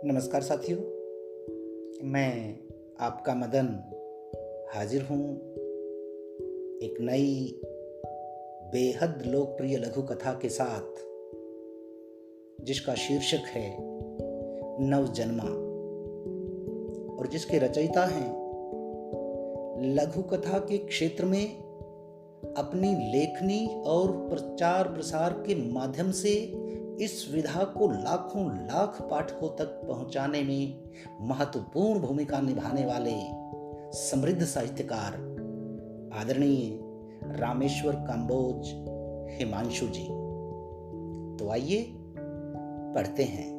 नमस्कार साथियों, मैं आपका मदन हाजिर हूँ एक नई बेहद लोकप्रिय लघु कथा के साथ, जिसका शीर्षक है नवजन्मा और जिसके रचयिता हैं लघु कथा के क्षेत्र में अपनी लेखनी और प्रचार प्रसार के माध्यम से इस विधा को लाखों लाख पाठकों तक पहुंचाने में महत्वपूर्ण भूमिका निभाने वाले समृद्ध साहित्यकार आदरणीय रामेश्वर काम्बोज हिमांशु जी। तो आइए पढ़ते हैं।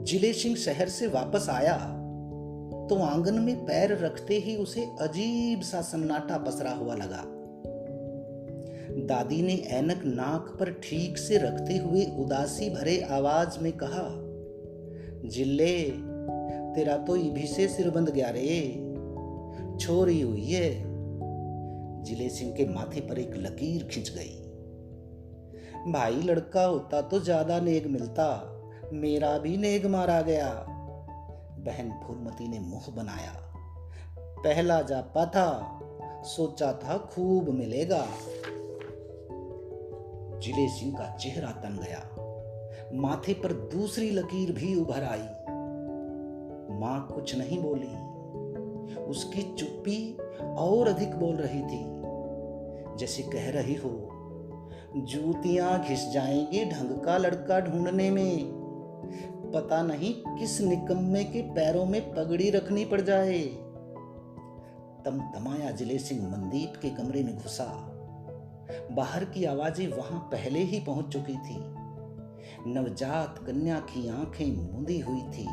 जिले सिंह शहर से वापस आया तो आंगन में पैर रखते ही उसे अजीब सा सन्नाटा पसरा हुआ लगा। दादी ने ऐनक नाक पर ठीक से रखते हुए उदासी भरे आवाज में कहा, जिले तेरा तो इभी से सिर बंद गया रे, छोरी हुई है। जिले सिंह के माथे पर एक लकीर खिंच गई। भाई लड़का होता तो ज्यादा नेग मिलता, मेरा भी नेग मारा गया। बहन फूलमती ने मुंह बनाया। पहला जापा था, सोचा था खूब मिलेगा। जिले सिंह का चेहरा तन गया। माथे पर दूसरी लकीर भी उभर आई। मां कुछ नहीं बोली। उसकी चुप्पी और अधिक बोल रही थी, जैसे कह रही हो, जूतियां घिस जाएंगे ढंग का लड़का ढूंढने में। पता नहीं किस निकम्मे के पैरों में पगड़ी रखनी पड़ जाए। तमतमाया जिले सिंह मनदीप के कमरे में घुसा। बाहर की आवाजें वहां पहले ही पहुंच चुकी थी। नवजात कन्या की आंखें मूंदी हुई थी।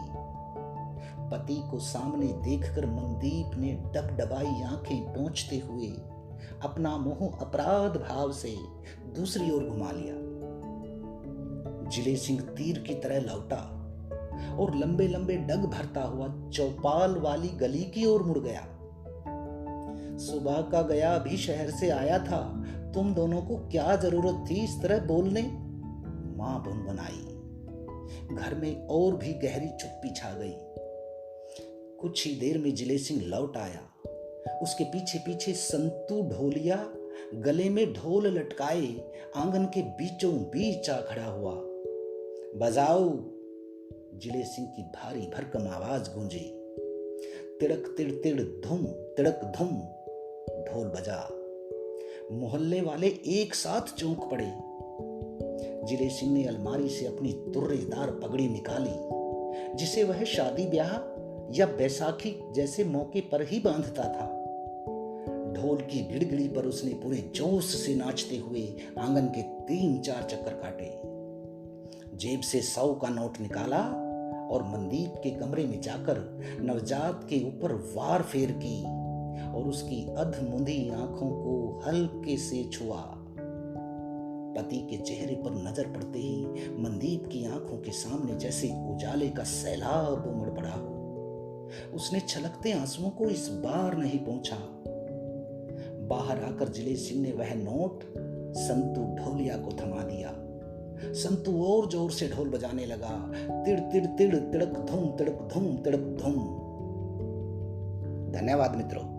पति को सामने देखकर मनदीप ने डबडबाई आंखें पोंछते हुए अपना मुंह अपराध भाव से दूसरी ओर घुमा लिया। जिले सिंह तीर की तरह लौटा और लंबे लंबे डग भरता हुआ चौपाल वाली गली की ओर मुड़ गया। सुबह का गया अभी शहर से आया था, तुम दोनों को क्या जरूरत थी इस तरह बोलने? मां बुनबुनाई। घर में और भी गहरी चुप्पी छा गई। कुछ ही देर में जिले सिंह लौट आया। उसके पीछे पीछे संतू ढोलिया गले में ढोल लटकाए आंगन के बीचों बीच आ खड़ा हुआ। बजाओ। जिले सिंह की भारी भरकम आवाज गूंजी। तिड़क तिड़ तिड़ धुम, तिड़क धुम। ढोल बजा। मोहल्ले वाले एक साथ चौंक पड़े। जिले सिंह ने अलमारी से अपनी तुर्रेदार पगड़ी निकाली, जिसे वह शादी ब्याह या बैसाखी जैसे मौके पर ही बांधता था। ढोल की गिड़गिड़ी पर उसने पूरे जोश से नाचते हुए आंगन के 3-4 चक्कर काटे। जेब से 100 का नोट निकाला और मनदीप के कमरे में जाकर नवजात के ऊपर वार फेर की और उसकी अधमुंदी आंखों को हल्के से छुआ। पति के चेहरे पर नजर पड़ते ही मनदीप की आंखों के सामने जैसे उजाले का सैलाब उमड़ पड़ा हो। उसने छलकते आंसुओं को इस बार नहीं पहुंचा। बाहर आकर जिले सिंह ने वह नोट संतू ढोलिया को थमा दिया। संतू और जोर से ढोल बजाने लगा। तिड़ तिड़ तिड़ तिड़क धुम, तिड़क धुम, तिड़क धुम। धन्यवाद मित्रों।